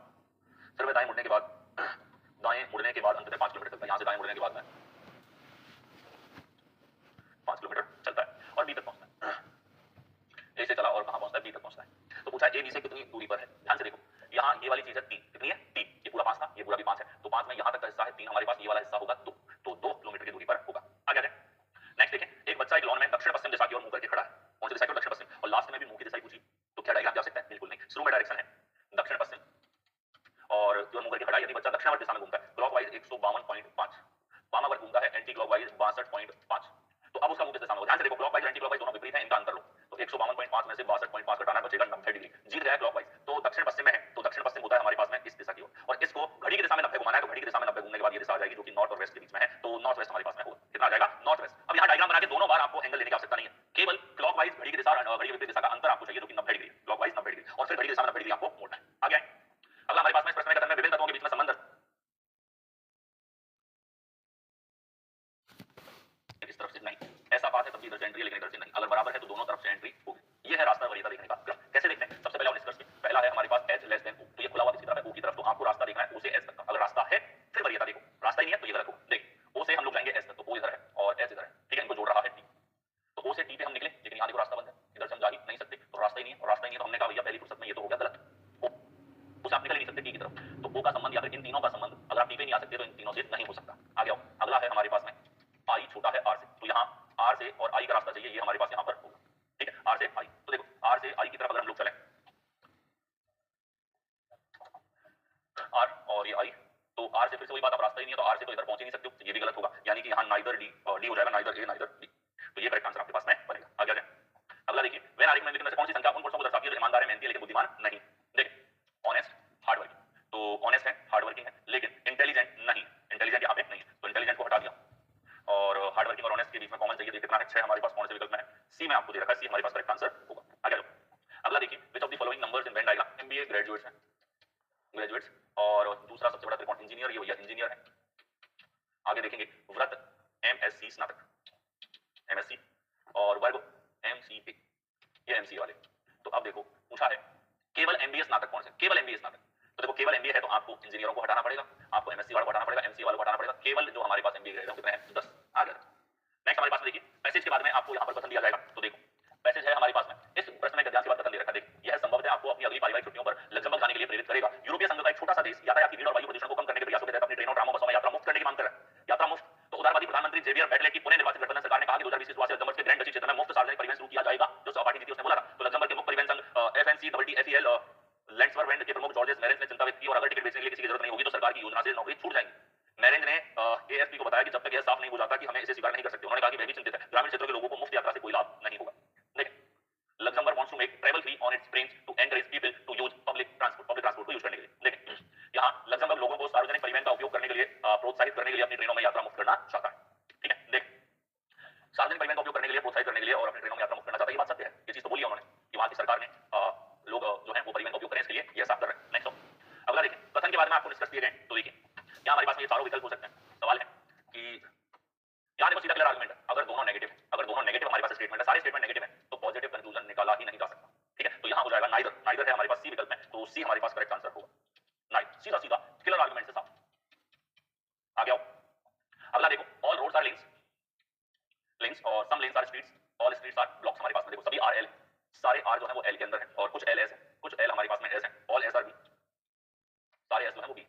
फिर मैं दाएं मुड़ने के बाद, दाएं मुड़ने के बाद अंततः 5 किलोमीटर चलता है, यहाँ से दाएं मुड़ने के बाद में 5 किलोमीटर चलता है और बी तक पहुंचता है। ए से चला और कहां पहुंचता है, बी तक पहुंचता है। तो पूछा ए बी से कितनी दूरी पर है, ध्यान से देखो, यहाँ ये वाली चीज है 3, कितनी है, 3, ये पूरा 5 था, ये पूरा भी 5 है, तो 5 में यहाँ तक का हिस्सा है 3, हमारे पास ये वाला हिस्सा होगा 2, तो 2 किलोमीटर की दूरी पर होगा। आगे जाए, नेक्स्ट देखें, एक बच्चा एक लॉन में दक्षिण पश्चिम दिशा की ओर मुंह करके खड़ा है, कौन सी दिशा की ओर, दक्षिण पश्चिम, और लास्ट में भी मुंह की दिशा ही पूछी, तो क्या डायग्राम जा सकता है, बिल्कुल नहीं, शुरू में डायरेक्शन है दक्षिण पश्चिम और जो मुंह करके खड़ा है, यदि बच्चा दक्षिणावर्त दिशा में घूमता है, क्लॉकवाइज 152.5, वामावर्त घूमता है एंटी क्लॉकवाइज 62.5, तो अब उसका मुंह किस दिशा में होगा, ध्यान से देखो, क्लॉकवाइज एंटी क्लॉकवाइज दोनों विपरीत है, इनका अंतर लो, तो 152.5 में से 62.5 घटाना बचेगा 90 डिग्री, जीत गया क्लॉकवाइज। तो दक्षिण पश्चिम में है, तो दक्षिण पश्चिम होता है हमारे पास में इस दिशा की ओर, और इसको घड़ी की दिशा में 90 घुमाना है, तो घड़ी की दिशा में 90 घूमने के बाद ये दिशा आ जाएगी जो कि नॉर्थ और वेस्ट के बीच में है, तो नॉर्थ वेस्ट हमारे पास में होगा, कितना आ जाएगा, नॉर्थ वेस्ट। अब यहाँ डायग्राम बना के दोनों बार आपको एंगल लेने की आवश्यकता नहीं है, केवल क्लॉकवाइज घड़ी की दिशा और घड़ी के विपरीत दिशा का अंतर आपको चाहिए जो कि 90 डिग्री, क्लॉकवाइज 90 डिग्री, और फिर घड़ी की दिशा में 90 डिग्री आपको मोड़ना है। आगे आए, अगला हमारे पास में इस प्रश्न में कथन में विभिन्न तत्वों के बीच में संबंध इस तरफ से नहीं, ऐसा बात है तब भी इधर से एंट्री है लेकिन इधर से नहीं, अगर बराबर है तो दोनों तरफ से एंट्री होगी। ये है रास्ता वरीयता देखने का क्रम। कैसे देखते हैं, सबसे पहले निष्कर्ष पहला है हमारे पास h लेस देन o, तो ये खुला हुआ किसी तरफ है, o की तरफ, तो आपको रास्ता देखना है o से s तक का, अगर रास्ता है फिर वरीयता देखो, रास्ता ही नहीं है तो ये गलत होगा। देख o से हम लोग जाएंगे s तक, तो o इधर है और s इधर है, ठीक है, इनको जोड़ रहा है t, तो o से t पे हम निकले लेकिन यहाँ देखो रास्ता बंद है, इधर से हम जा ही नहीं सकते, तो रास्ता ही नहीं है, और रास्ता ही नहीं है तो हमने कहा भैया पहली फुर्सत में ये तो हो गया गलत, o से आप निकल ही नहीं सकते t की तरफ, तो o का संबंध या फिर इन तीनों का संबंध, अगर आप t पे नहीं आ सकते तो इन तीनों से नहीं हो सकता। आगे आओ, अगला है हमारे पास में i छोटा है r से, तो यहाँ r से और i का रास्ता चाहिए, ये हमारे पास यहाँ पर होगा, ठीक है, r से i, तो देखो r से i की तरफ अगर हम लोग चलें, r और ये i, तो r से फिर से वही बात, अब रास्ता ही नहीं है तो r से तो इधर पहुंच ही नहीं सकते हो, तो ये भी गलत होगा, यानी कि यहाँ नाइदर d हो जाएगा, नाइदर a नाइदर b, तो ये करेक्ट आंसर आपके पास में बनेगा। आगे आ जाए, अगला देखिए, वेन आर में से कौन सी संख्या उन पुरुषों को दर्शाती है जो ईमानदार है, मेहनती है लेकिन बुद्धिमान नहीं। देखिए ऑनेस्ट हार्ड वर्किंग, तो ऑनेस्ट है हार्ड वर्किंग है लेकिन इंटेलिजेंट नहीं, इंटेलिजेंट यहाँ पे नहीं है, तो इंटेलिजेंट को हटा दिया और हार्ड वर्किंग और ऑनेस्ट के बीच में कॉमन चाहिए, कितना अच्छा है हमारे पास, कौन से विकल्प में है, सी में आपको दे रखा है, सी हमारे पास करेक्ट आंसर होगा। आगे जाओ, अगला देखिए, विच of the following numbers in Venn diagram, MBA graduates हैं, ग्रेजुएट्स, और दूसरा सबसे बड़ा त्रिकोण इंजीनियर, ये भैया इंजीनियर है। आगे देखेंगे व्रत एमएससी स्नातक, एमएससी, और वर्ग एमसीए, ये एमसीए वाले। तो अब देखो पूछा है केवल एमबीए स्नातक कौन से, केवल एमबीए स्नातक, तो देखो केवल एमबीए है तो आपको इंजीनियरों को हटाना पड़ेगा, आपको एमएससी वालों को हटाना पड़ेगा, एमसीए वालों को हटाना पड़ेगा, केवल जो हमारे पास एमबीए ग्रेड है कितने हैं, 10। आ गया, नेक्स्ट हमारे पास में देखिए पैसेज के बाद में आपको यहाँ पर कथन दिया जाएगा, तो देखो पैसेज है हमारे पास में, इस प्रश्न में ध्यान से बात कथन दे रखा है, देखो यह संभवतः आपको अपनी अगली पारिवारिक छुट्टियों पर लग्जमबर्ग जाने के लिए प्रेरित करेगा। यूरोपीय संघ का एक छोटा सा देश यातायात की भीड़ और वायु प्रदूषण को कम करने के प्रयासों के तहत अपनी ट्रेनों, ट्रामों, बसों में यात्रा मुफ्त करने की मांग कर रहा है, यात्रा मुफ्त। तो उदारवादी प्रधानमंत्री जेवियर बैटले की पुणे निर्वाचित गठबंधन सरकार ने कहा कि 2020 से लग्जमबर्ग के ग्रैंड डची क्षेत्र में मुफ्त सार्वजनिक परिवहन शुरू किया जाएगा, जो सहपाठी नीति उसने बोला था। तो लग्जमबर्ग के मुख्य परिवहन संघ एफएनसीटीएफईएल लैंड्सवर्वेंड के प्रमुख जॉर्जेस मैरेंज ने चिंता व्यक्त की और अगर टिकट बेचने के लिए किसी की जरूरत नहीं होगी तो सरकार की योजना से नौकरी छूट जाएगी। मैरेंज ने एएफपी को बताया कि जब तक यह साफ नहीं हो जाता कि हमें इसे स्वीकार नहीं कर सकते। उन्होंने कहा कि वह भी चिंतित है, ग्रामीण क्षेत्रों के लोगों को मुफ्त यात्रा से कोई लाभ नहीं होगा। देखें, Luxembourg wants to make travel free on its trains to encourage people to use public transport को यूज करने के लिए। देखें, यहाँ लग्जमबर्ग लोगों को सार्वजनिक परिवहन का उपयोग करने के लिए प्रोत्साहित करने के लिए अपनी ट्रेनों में यात्रा मुफ्त करना चाहता है। ठीक है, देख सार्वजनिक परिवहन का उपयोग करने के लिए, प्रोत्साहित करने के लिए और अपनी ट्रेनों में यात्रा मुफ्त करना चाहता है, ये बात स्टेटमेंट है, सारे स्टेटमेंट नेगेटिव है, तो पॉजिटिव कंक्लूजन निकाला ही नहीं जा सकता। ठीक है, तो यहां हो जाएगा नाइदर, नाइदर है हमारे पास सी विकल्प में, तो सी हमारे पास करेक्ट आंसर होगा, नाइट, सीधा सीधा क्लियर आर्गुमेंट से साफ। आगे आओ, अगला देखो, all roads are links, links और some lanes are streets, all streets are blocks. हमारे पास में देखो सभी आर एल, सारे आर जो है वो एल के अंदर है, और कुछ एल एस है, कुछ एल हमारे पास में एस है, ऑल एस आर बी, सारे एस जो है वो बी।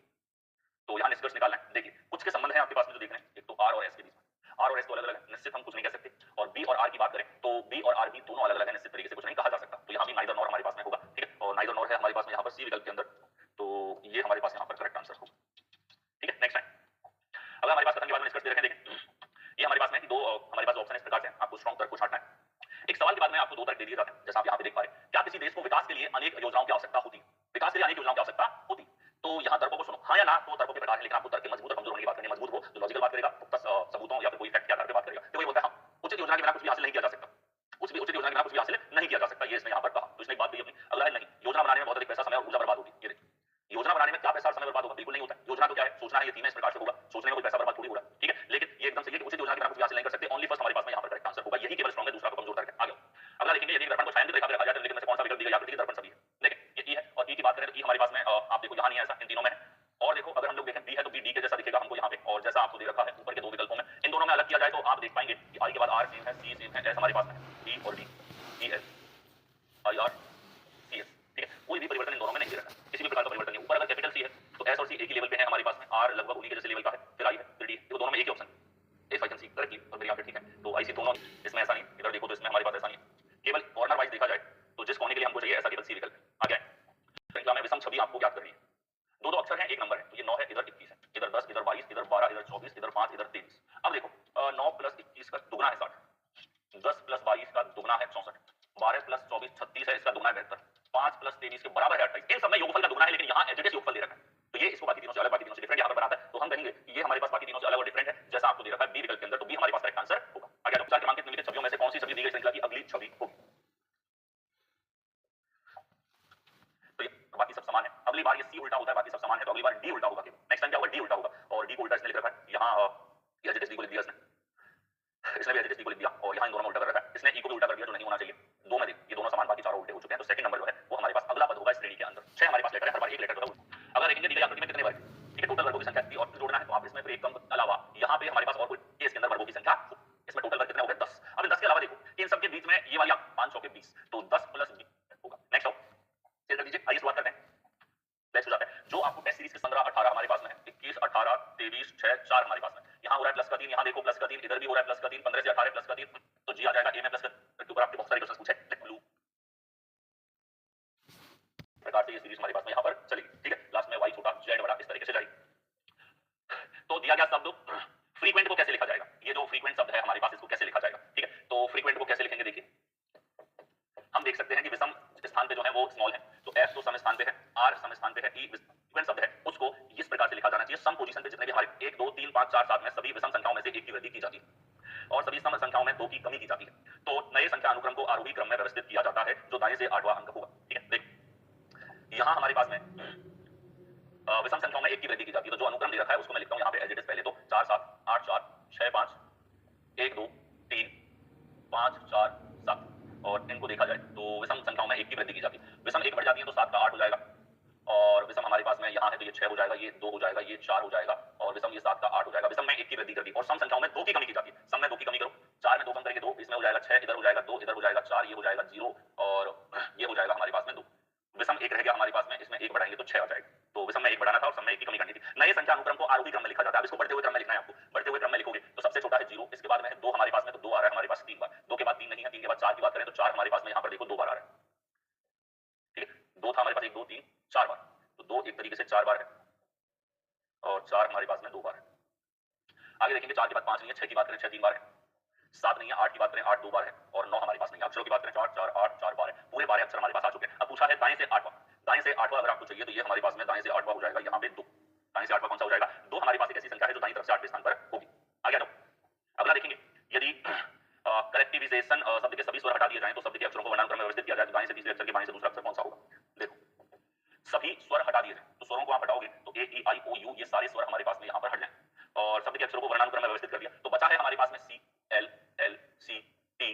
तो यहाँ निष्कर्ष निकालना है। देखिए कुछ के संबंध है आपके पास में जो देख रहे हैं, एक तो आर और एस के बीच में, आर और एस तो अलग अलग है, निश्चित हम कुछ नहीं कह सकते, और बी और आर की बात करें तो बी और आर बी दोनों अलग अलग है, निश्चित तरीके से कुछ नहीं कहा जा सकता, तो यहाँ भी नाइदर नॉर हमारे पास में होगा। ठीक है, और नाइदर नॉर है हमारे पास में यहाँ पर सी विकल्प के अंदर, तो ये हमारे पास यहाँ पर करेक्ट आंसर होगा। ठीक है, नेक्स्ट टाइम अगर हमारे पास कथन के बाद में निष्कर्ष दे रखे हैं, देखें ये हमारे पास में दो हमारे पास ऑप्शन इस प्रकार से हैं, आपको स्ट्रॉन्ग तर्क को छांटना है। एक सवाल के बाद में आपको दो तर्क दे दिए जाते हैं, जैसा आप यहाँ पे देख पा रहे हैं, क्या किसी देश को विकास के लिए अनेक योजनाओं की आवश्यकता होती है, विकास के लिए अनेक योजनाओं की आवश्यकता होती, तो यहाँ तर्कों को सुनो, हाँ या ना, तो तर्कों के प्रकार है, लेकिन आपको तर्क के मजबूत और कमजोर होने की बात करनी है। मजबूत वो जो लॉजिकल बात करेगा, सबूतों या फिर कोई फैक्ट के आधार पर बात करेगा, तो वही बोलता है हाँ उचित योजना के बिना कुछ भी हासिल नहीं किया जा सकता, कुछ भी उचित योजना के बिना कुछ भी हासिल नहीं किया जा सकता, ये इसने यहाँ पर कहा। तो इसने एक बात कही अपनी, अगला है नहीं, योजना बनाने में बहुत अधिक पैसा, समय और ऊर्जा बर्बाद होगी। ये देखिए योजना बनाने में क्या पैसा और समय बर्बाद होगा, बिल्कुल नहीं होता। योजना तो क्या है, सोचना है, ये थीम है, इस प्रकार से होगा, सोचने में कोई पैसा बर्बाद थोड़ी हो रहा है। ठीक है, लेकिन ये एकदम से उचित योजना के बिना कुछ भी हासिल नहीं कर सकते, ओनली फर्स्ट हमारे पास में यहाँ पर करेक्ट आंसर होगा, यही केवल स्ट्रॉन्ग है, दूसरा को कमजोर तर्क है। आगे अगला देखेंगे, यदि दर्पण को छायांकित रेखा से रखा जाए तो लेकिन में से कौन सा विकल्प दिया, आकृति दर्पण सभी है। देखिए ये ई है, और ई की बात करें तो ई हमारे पास में आप देखो यहाँ नहीं है ऐसा, इन तीनों में है, और देखो अगर हम लोग देखें बी है तो बी डी के जैसा दिखेगा हमको यहाँ पे, और जैसा आपको दे रखा है ऊपर के दो विकल्पों में, इन दोनों में अलग किया जाए तो आप देख पाएंगे कि आई के बाद आर सेम है, सी सेम है, एस हमारे पास में ई और D, E S I R C S. ठीक है, कोई भी परिवर्तन इन दोनों में नहीं दे रखा, किसी भी प्रकार का परिवर्तन नहीं। ऊपर अगर कैपिटल सी है तो एस और सी एक ही लेवल पे है हमारे पास में, आर लगभग उन्हीं के जैसे लेवल का है, फिर आई है, फिर डी, ये दोनों में एक ही ऑप्शन है, if I can see correctly, और मेरी आंखें ठीक है, तो आई सी दोनों, इसमें ऐसा नहीं, इधर देखो तो इसमें हमारे पास ऐसा नहीं है, केवल कॉर्नर वाइज देखा जाए तो जिस कोने के लिए हमको चाहिए ऐसा केवल सी विकल्प है। आगे श्रृंखला में विषम छवि आपको याद करनी है, दो दो अक्षर हैं, एक नंबर है, तो ये 9 है, इधर 21 है, इधर 10, इधर 22, इधर 12, इधर 24, इधर 5, इधर 23। अब देखो 9 प्लस 21 का दुगना है 60, 10 प्लस 22 का दुगना है 64, 12 प्लस 24 36 है, इसका दुगना है 72, 5 प्लस 23 के बराबर है 28। इन सब में योगफल का दुगना है, लेकिन यहाँ एलजीब्रा योगफल दे रखा है, तो ये इसको बाकी तीनों से अलग, बाकी तीनों से डिफरेंट यहाँ पर बनाता है, तो हम कहेंगे कि ये हमारे पास बाकी तीनों से अलग और डिफरेंट है, जैसा आपको दे रखा है बी विकल्प के अंदर, तो बी हमारे पास करेक्ट आंसर होगा। आगे उपचार क्रमांकित निम्नलिखित छवियों में से कौन सी छवि दी गई श्रृंखला की अगली छवि होगी, तो ये बाकी सब समान है, अगली बार ये सी उल्टा होता है, बाकी सब समान है, तो अगली बार डी उल्टा होगा, नेक्स्ट टाइम क्या होगा, डी उल्टा होगा, और डी को उल्टा इसने लिख रखा है यहाँ, ये डी को लिख दिया इसने भी एचडी को लिख दिया, और यहाँ इन दोनों में उल्टा कर रखा है, इसने ई को भी उल्टा कर दिया जो नहीं होना चाहिए, दो में ये दोनों समान, बाकी चारों उल्टे हो चुके हैं, तो सेकंड नंबर जो है वो हमारे पास अगला पद होगा इस श्रेणी के अंदर। 6 हमारे पास लेटर है, हर बार एक लेटर होगा। अगर देखेंगे दी गई आकृति में कितने वर्ग, ठीक है, टोटल वर्गों की संख्या थी और जोड़ना है, तो आप इसमें फिर एक कम अलावा यहाँ पे हमारे पास और कोई इसके अंदर वर्गों की संख्या, इसमें टोटल वर्ग कितने हो गए 10। अब इन 10 के अलावा देखो कि इन सबके बीच में ये वाली 500 के 20, तो 10 प्लस 20 होगा। नेक्स्ट आओ चेक कर लीजिए, आइए शुरुआत करते हैं, लेट्स हो जाता है जो आपको टेस्ट सीरीज के 15 18 हमारे पास में है, 21 18 23 6 4 हमारे पास में, यहाँ हो रहा है प्लस का 3, यहाँ देखो प्लस का 3, इधर भी हो रहा है प्लस का 3, 15 से 18 प्लस का 3, तो जी आ जाएगा ए में प्लस का, ऊपर आपके बहुत सारे क्वेश्चन पूछे, लेट ब्लू प्रकार से ये सीरीज हमारे पास में यहाँ पर चलेगी। ठीक है, लास्ट में y छोटा z बड़ा इस तरीके से जाएगी। तो दिया गया शब्द फ्रीक्वेंट को कैसे लिखा जाएगा, ये जो फ्रीक्वेंट शब्द है हमारे पास, इसको कैसे लिखा जाएगा। ठीक है, तो फ्रीक्वेंट को कैसे लिखेंगे, देखिए हम देख सकते हैं कि विषम स्थान पे जो है वो स्मॉल है, तो f तो सम स्थान पे है, r सम स्थान पे है, e फ्रीक्वेंट शब्द है, उसको इस प्रकार से लिखा जाना चाहिए, सम पोजीशन पे जितने भी हमारे 1 2 3 5 4 7 में सभी विषम संख्याओं में से एक की वृद्धि की जाती है और सभी सम संख्याओं में 2 की कमी की जाती है, तो नए संख्या अनुक्रम को आरोही क्रम में व्यवस्थित किया जाता है जो दाएं से 8वां अंक होगा। ठीक है, देख यहाँ हमारे पास में विषम संख्याओं में एक की वृद्धि की जाती है, तो जो अनुक्रम दे रखा है उसको मैं लिखता हूँ यहाँ पे एज इट इज, पहले तो 4 7 8 4 6 5 1 2 3 5 4 7, और इनको देखा जाए तो विषम संख्याओं में एक की वृद्धि की जाती है, विषम एक बढ़ जाती है तो 7 का 8 हो जाएगा, और विषम हमारे पास में यहाँ है तो ये 6 हो जाएगा, ये 2 हो जाएगा, ये 4 हो जाएगा, और विषम ये 7 का 8 हो जाएगा, विषम में एक की वृद्धि कर दी, और सम संख्याओं में 2 की कमी की जाती है, सम में 2 की कमी करो, 4 में 2 कम करके 2, इसमें हो जाएगा 6, इधर हो जाएगा 2, इधर हो जाएगा 4, ये हो जाएगा 0, और ये हो जाएगा हमारे पास में 2, विषम एक रह गया हमारे पास में, इसमें एक बढ़ाएंगे तो 6 आ जाएगा, तो विषम में एक बढ़ाना था और सम में एक की कमी करनी थी। नए संख्या अनुक्रम को आरोही क्रम में लिखा जाता है, अब इसको बढ़ते हुए क्रम में लिखना है आपको, बढ़ते हुए क्रम में लिखोगे तो सबसे छोटा है 0, इसके बाद में है 2 हमारे पास में, तो 2 आ रहा है हमारे पास 3 बार, 2 के बाद 3 नहीं है, 3 के बाद 4 की बात करें तो 4 हमारे पास में यहाँ पर देखो 2 बार आ रहा है। ठीक है, 2 था हमारे पास, 1 2 3 4 बार, तो 2 एक तरीके से 4 बार है और 4 हमारे पास में 2 बार है। आगे देखेंगे 4 के बाद 5 नहीं है, 6 की बात करें 6 3 बार है, 7 नहीं है, 8 की बात करें 8 2 बार है, और 9 हमारे पास नहीं है। अक्षरों की बात करें 4 4 8 4 बार है, पूरे 12 अक्षर हमारे पास आ चुके हैं। अब पूछा है दाएं से 8वां, दाएं से 8वां अगर आपको चाहिए तो ये हमारे पास में दाएं से 8वां हो जाएगा, यहाँ पे 2, दाएं से 8वां कौन सा हो जाएगा 2, हमारे पास एक ऐसी संख्या है जो दाईं तरफ से 8वें स्थान पर होगी। आगे आ जाओ, अगला देखेंगे यदि करेक्टिविजेशन शब्द के सभी स्वर हटा दिए जाएं तो शब्द के अक्षरों को वर्णानुक्रम में व्यवस्थित किया जाए तो दाएं से तीसरे अक्षर के बाएं से दूसरा अक्षर कौन सा होगा। देखो सभी स्वर हटा दिए जाएं तो स्वरों को आप हटाओगे तो ए ई आई ओ यू ये सारे स्वर हमारे पास में यहाँ पर हट जाएं, और शब्द के अक्षरों को वर्णानुक्रम में व्यवस्थित कर दिया तो बचा है हमारे पास में C L L C T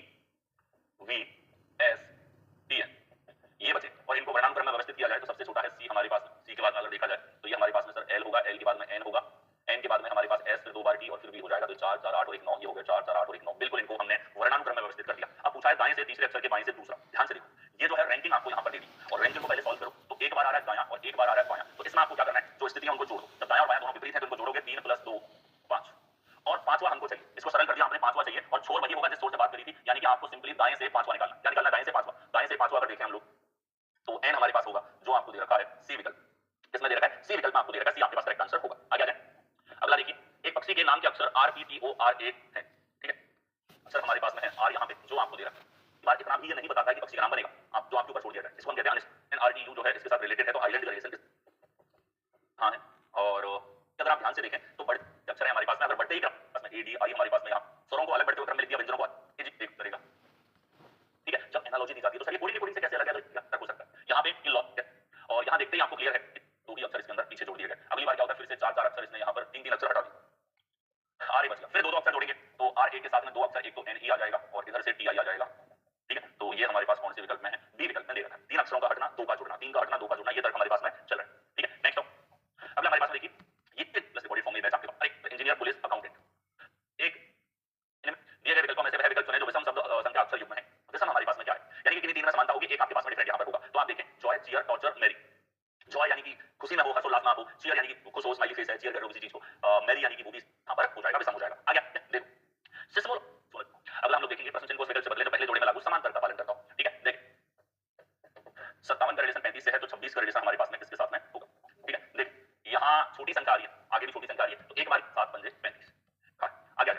V S T N, ये बचे। और इनको वर्णानुक्रम में व्यवस्थित किया जाए तो सबसे छोटा है सी हमारे पास, सी के बाद में अगर देखा जाए तो ये हमारे पास में सर एल होगा, एल के बाद में एन होगा, एन के बाद में हमारे पास एस, फिर 2 बार टी और फिर बी हो जाएगा। तो 4 4 8 और 1 9, ये हो गया 4 4 8 और 1 9। बिल्कुल इनको हमने वर्णानुक्रम में व्यवस्थित कर दिया। अब पूछा है दाएं से तीसरे अक्षर के बाएं से दूसरा। ध्यान से देखो, ये जो है रैंकिंग आपको यहाँ पर दे दी और रैंकिंग को पहले सॉल्व करो। तो एक बार आ रहा है दायां और एक बार आ रहा है बायां, तो इसमें आपको क्या करना है, जो स्थितियां उनको जोड़ दो। जब दायां और बायां दोनों विपरीत है तो इनको जोड़ोगे, 3 + 2 5, और पांचवा हमको चाहिए। इसको सरल कर दिया हमने, पांचवा चाहिए और छोर वही होगा जिस छोर से बात करी थी, यानी कि आपको सिंपली दाएं से पांचवा निकालना। क्या निकालना? दाएं से पांचवा। दाएं से पांचवा अगर देखें हम लोग तो एन हमारे पास होगा जो आपको दे रखा है सी विकल्प। किसमें दे रखा है? सी विकल्प में आपको दे रखा है सी, आपके पास करेक्ट आंसर होगा। आगे आ जाए। अगला देखिए, एक पक्षी के नाम के अक्षर R P T O R A है, ठीक है। अक्षर हमारे पास में है आर, यहाँ पे जो आपको दे रखा है। बात इतना भी ये नहीं बताता है कि पक्षी का नाम बनेगा, आप जो आपके ऊपर छोड़ दिया जाए। इसको हम कहते हैं एनआरटीयू, जो है इसके साथ रिलेटेड है, तो आइलैंड रिलेशन हाँ है। और अगर आप ध्यान से देखें तो बड़े अक्षर है हमारे पास में, अगर बढ़ते ही क्रम में ए डी आई हमारे पास में, यहाँ स्वरों को अलग बढ़ते हुए क्रम में लिख दिया, व्यंजनों को एक करेगा, ठीक है। जब एनालॉजी दी जाती है तो सर ये कोडिंग से कैसे अलग है, तो तर्क हो सकता है। यहाँ पे इन लॉ है और यहाँ देखते ही आपको क्लियर है, तो भी अक्षर इसके अंदर पीछे जोड़ दिए गए। अगली बार क्या होता है, फिर से 4 4 अक्षर इसने यहाँ पर 3 3 अक्षर हटा दिए, आर ए बच गया। फिर 2 2 अक्षर जोड़ेंगे तो आर ए के साथ में 2 अक्षर, एक तो एन ई आ जाएगा और इधर से टी आई आ जाएगा, ठीक है। तो ये हमारे पास कौन से विकल्प में है? बी विकल्प में दे रखा है। 3 अक्षरों का हटना, 2 का जुड़ना, 3 का हटना, 2 का जुड़ना, ये तर्क हमारे पास में चल रहा है, ठीक है। नेक्स्ट अगला हमारे पास देखिए, ये प्लस रिकॉर्डेड फॉर्म में बैच आपके पास इंजीनियर, पुलिस, अकाउंटेंट। एक दिए गए विकल्पों में से वह विकल्प चुनें जो विषम शब्द संख्या अक्षर युग्म है। विषम हमारे पास में क्या है, यानी कि किन्हीं तीन में समानता होगी, एक आपके पास में डिफरेंट यहाँ पर होगा। तो आप देखें, joy, cheer, torture, marry. Joy यानी कि खुशी में हो, हर्षोल्लास में हो, चियर यानी कि खुश हो, स्माइली फेस है, चियर कर रहे हो किसी चीज को, मैरी यानी कि वो भी यहाँ पर हो जाएगा, विषम हो जाएगा। आ गया, देखो सिस्मोल। अगला हम लोग देखेंगे प्रश्न चिन्ह को विकल्प से बदले तो पहले जोड़े में लागू समांतर का पालन करता हूं, ठीक है। देखिए 57 का रिलेशन 35 से है, तो 26 का रिलेशन हमारे पास में किसके साथ में होगा, ठीक है। देखिए यहाँ छोटी संख्या आ रही है, आगे भी छोटी संख्या आ रही है, तो एक बार 7 पंजे 35। आगे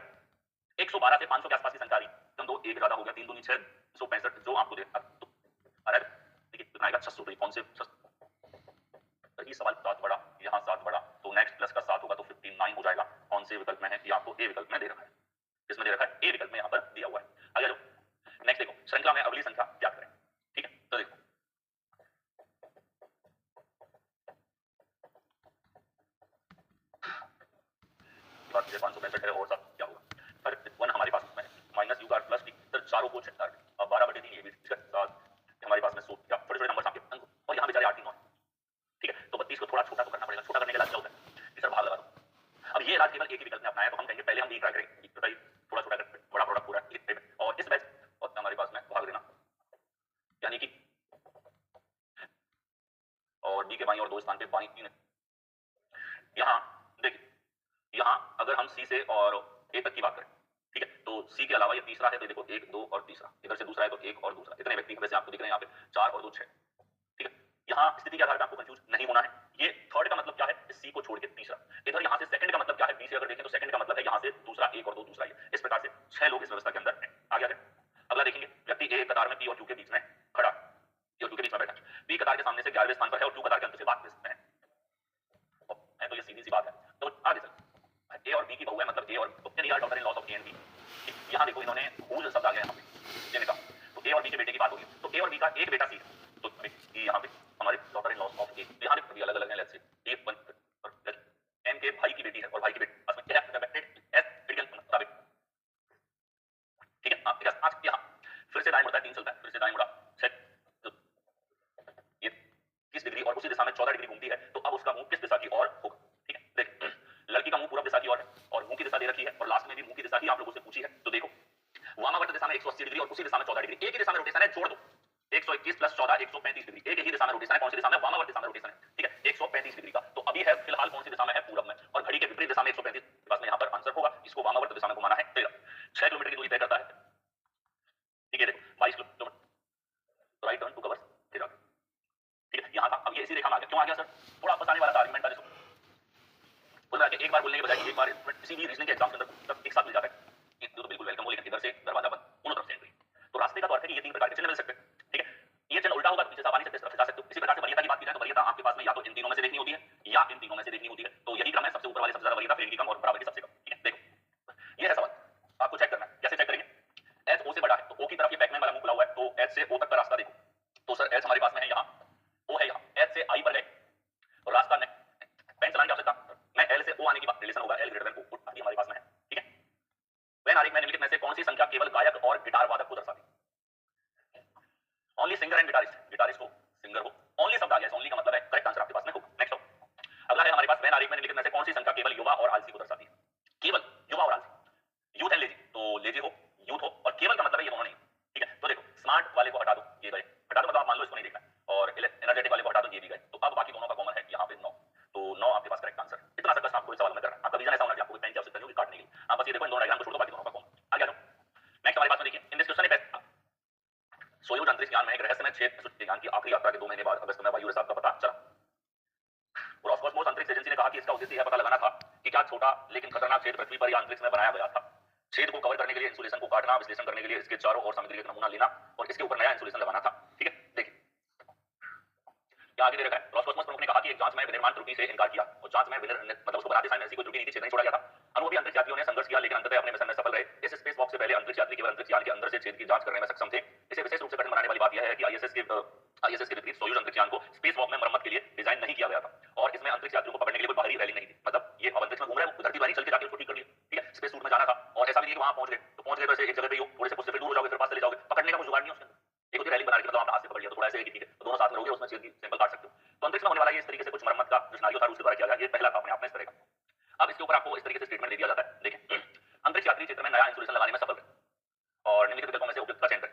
112 से 500 के आसपास की संख्या आ रही है, तो 2 1 ज्यादा हो गया, 3 दूनी 6, 165 जो आपको देता तो अरे देखिए कितना आएगा 600। तो कौन से ये सवाल 7 बड़ा, यहाँ 7 बड़ा, तो नेक्स्ट प्लस का 7 होगा तो 59 हो जाएगा। कौन से विकल्प में है? ये आपको ए विकल्प में दे रखा है। किसमें दे रखा है? ए विकल्प में यहाँ पर दिया हुआ है। आगे जो नेक्स्ट देखो, श्रृंखला में अगली संख्या क्या करें, ठीक है। तो देखो बात 565 है और सब क्या होगा, पर 1 हमारे पास में माइनस यू का प्लस टी, तो चारों को छेड़ता है। अब 12/3 ये भी 7 हमारे पास में सूत्र, क्या छोटे छोटे नंबर आपके अंक, और यहाँ बेचारे 8 3 9, ठीक है। तो 32 को थोड़ा छोटा तो करना पड़ेगा। छोटा करने के लिए क्या होता है कि सर भाग लगा दो। अब ये इलाज केवल एक ही विकल्प ने अपनाया, तो हम कहेंगे पहले हम भी ट्राई करेंगे, बताइए थोड़ा छोटा करके बड़ा प्रोडक्ट पूरा और इस बैच और हमारे पास में भाग देना, यानी कि और बी के बाईं और 2 स्थान पे बाईं 3। यहाँ देखिए, यहाँ अगर हम सी से और ए तक की बात करें, ठीक है, तो सी के अलावा ये तीसरा है, तो देखो 1 2 और तीसरा, इधर से दूसरा है तो 1 और दूसरा, इतने व्यक्ति वैसे आपको दिख रहे हैं यहाँ पे 4 और 2 6, ठीक है। यहाँ स्थिति के आधार पर आपको कंफ्यूज नहीं होना है। ये थर्ड का मतलब क्या है, सी को छोड़ के तीसरा। इधर यहाँ से सेकंड का मतलब क्या है, बी से अगर देखें तो सेकंड का मतलब है यहाँ से दूसरा 1 और 2 दूसरा। ये इस प्रकार से 6 लोग इस व्यवस्था के अंदर हैं। आगे आगे अगला देखेंगे, व्यक्ति ए कतार में पी और क्यू के बीच में खड़ा, पी और क्यू के बीच में बैठा, बी कतार के सामने से 11वें स्थान पर है और क्यू कतार के अंत से 12वें में है। तो ये सीधी सी बात है। तो आगे चल, ए और बी की बहू है, मतलब ए और daughter in laws of A and B. यहाँ देखो इन्होंने हूज शब्द आ गया यहाँ पे, ये निकाल, तो ए और बी के बेटे की बात होगी, तो ए और बी का एक बेटा सी है, तो यहाँ पे हमारे डॉटर इन लॉस ऑफ ए, यहाँ देखो भी अलग अलग है। लेट्स से ए एम के भाई की बेटी है और भाई की बेटी पास में क्या है, एस क्रिटिकल मुताबिक, ठीक है। आज यहाँ फिर से दाएं मुड़ता है, 3 चलता है, फिर से दाएं मुड़ा 6, ये 30 डिग्री और उसी दिशा में 14 डिग्री घूमती है, तो अब उसका मुंह किस दिशा की ओर होगा, ठीक है। देख लड़की का मुंह पूर्व दिशा की ओर है और मुंह की दिशा दे रखी है और लास्ट में भी मुंह की दिशा ही आप लोगों से पूछी है। तो देखो वामावर्त दिशा में 180 डिग्री और उसी दिशा में 14 डिग्री, एक ही दिशा में रोटेशन है, जोड़ दो 121 + 14 135 डिग्री, एक ही दिशा में रोटेशन है। कौन सी दिशा में? वामावर्त दिशा में रोटेशन है, ठीक है, 135 डिग्री का। तो अभी है फिलहाल कौन सी दिशा में है? पूरब में, और घड़ी के विपरीत दिशा में 135 के पास में यहाँ पर आंसर होगा। इसको वामावर्त दिशा में घुमाना है, 6 किलोमीटर की दूरी तय करता है, ठीक है। देखो 22 kilometre, right turn to cover, ठीक है। यहाँ था, अब ये इसी रेखा में आ गया। क्यों आ गया सर? थोड़ा आपस आने वाला था आर्गुमेंट का, देखो बोल रहा है कि एक बार बोलने के बजाय एक बार किसी भी रीजनिंग के एग्जाम के अंदर एक साथ मिल जाता है, तो बिल्कुल वेलकम हो, लेकिन इधर से दरवाजा बंद, दोनों तरफ से एंट्री। तो रास्ते का तो अर्थ है कि ये 3 प्रकार के चिन्ह मिल सकते हैं, ठीक है। ये चिन्ह उल्टा होगा तो पीछे से आप आसानी से इस तरफ जा सकते हो। इसी प्रकार से वरीयता की बात की जाए तो वरीयता आपके पास में या तो इन तीनों में से देखनी होती है या इन तीनों में से देखनी होती है, तो यही क्रम है, सबसे ऊपर वाले सबसे ज्यादा वरीयता, फिर इनकी कम और बराबर की सबसे कम, ठीक है। देखो ये है सवाल, आपको चेक करना है। कैसे चेक करेंगे? एच ओ से बड़ा है तो ओ की तरफ ये बैकमैन वाला मुंह खुला हुआ है, तो एच से ओ तक का रास्ता देखो, तो सर एच हमारे पास में है यहाँ, ओ है यहाँ, एच से आई पर है और रास्ता पेन चलाने की आवश्यकता, मैं एल से ओ आने की बात, रिलेशन होगा एल ग्रेटर देन ओ, अभी हमारे पास में है, ठीक है। वह आरेख में निम्नलिखित में से कौन सी संख्या केवल गायक और गिटार वादक को दर्शाती है? सिंगर एंड गिटारिस्ट हो, सिंगर हो, ओनली शब्द आ गया, ओनली का मतलब है करेक्ट आंसर आपके पास में होगा। नेक्स्ट हो, अगला है हमारे पास व्हेन आरेख में निम्नलिखित में से कौन सी संख्या केवल युवा और आलसी को दर्शाती है? केवल युवा और आलसी, यूथ एंड लेजी, तो लेजी हो, यूथ हो, और केवल का मतलब है ये दोनों नहीं, ठीक है। तो देखो स्मार्ट वाले को हटा दो, ये गए, हटा दो मतलब आप मान लो इसको नहीं देखना है, और एनर्जेटिक वाले को हटा दो, ये भी गए, तो अब बाकी दोनों का कॉमन है यहाँ पे 9, तो 9 आपके पास करेक्ट आंसर। इतना सा कष्ट आपको इस सवाल में करना है, आपका विजन ऐसा होना चाहिए, आपको कोई पेन की आवश्यकता नहीं होगी काटने के लिए, आप बस ये देखो इन दोनों डायग्राम को छोड़ दो, बाकी दोनों का कॉमन। आगे आ जाओ, नेक्स्ट हमारे पास में देखिए, इन दिस क्वेश्चन है सोयूज अंतरिक्ष यान में एक रहस्यमय छेद यान की आखिरी यात्रा के 2 महीने बाद अगस्त में वायु रिसाव का पता चला। रोस्कोसमोस अंतरिक्ष एजेंसी ने कहा कि इसका उद्देश्य यह पता लगाना था कि क्या छोटा लेकिन खतरनाक छेद पृथ्वी पर या अंतरिक्ष में बनाया गया था। छेद को कवर करने के लिए इंसुलेशन को काटना, विश्लेषण करने के लिए इसके चारों ओर सामग्री का नमूना लेना और इसके ऊपर नया इंसुलेशन लगाना था, ठीक है। देखिए क्या आगे दे रखा है, रोस्कोसमोस प्रमुख ने कहा कि एक जांच में विनिर्माण त्रुटि से इनकार किया, और जांच में मतलब उसको बनाते समय ऐसी कोई त्रुटि नहीं थी, छेद नहीं छोड़ा गया था। अनुभवी अंतरिक्ष यात्रियों ने संघर्ष किया लेकिन अंततः अपने मिशन में सफल रहे। इस स्पेस वॉक से पहले अंतरिक्ष यात्री केवल अंतरिक्ष यान के अंदर से छेद की जांच करने में सक्षम थे। इसे विशेष रूप से कठिन बनाने वाली बात यह है कि आईएसएस के विपरीत सोयूज अंतरिक्ष यान को स्पेस वॉक में मरम्मत के लिए डिजाइन नहीं किया गया था, और इसमें अंतरिक्ष यात्रियों को पकड़ने के लिए कोई बाहरी रेलिंग नहीं थी। मतलब ये अंतरिक्ष में घूम रहे हैं, धरती पर नहीं चल के जाके उसको ठीक कर लिया, ठीक है। स्पेस सूट में जाना था, और ऐसा भी नहीं कि वहां पहुंच गए तो पहुंच गए, तो ऐसे एक जगह पे ही हो, थोड़े से कुछ से फिर दूर हो जाओगे, फिर पास चले जाओगे, पकड़ने का कोई जुगाड़ नहीं है उसके अंदर। एक होती है रेलिंग बना के, मतलब आपने हाथ से पकड़ लिया तो थोड़ा ऐसे ही ठीक है, तो दोनों साथ में रहोगे, उसमें छेद की सैंपल काट सकते हो। तो अंतरिक्ष में होने वाला ये इस तरीके से कुछ मरम्मत का जो सिनेरियो था उसके द्वारा किया गया, ये पहला था अपने आप में इस तरह का। अब इसके ऊपर आपको इस तरीके से स्टेटमेंट दे दिया जाता है, देखिए अंतरिक्ष यात्री चित्र में नया इंसुलेशन लगाने में सफल रहे और निम्नलिखित विकल्पों में से उपयुक्त का चयन करें।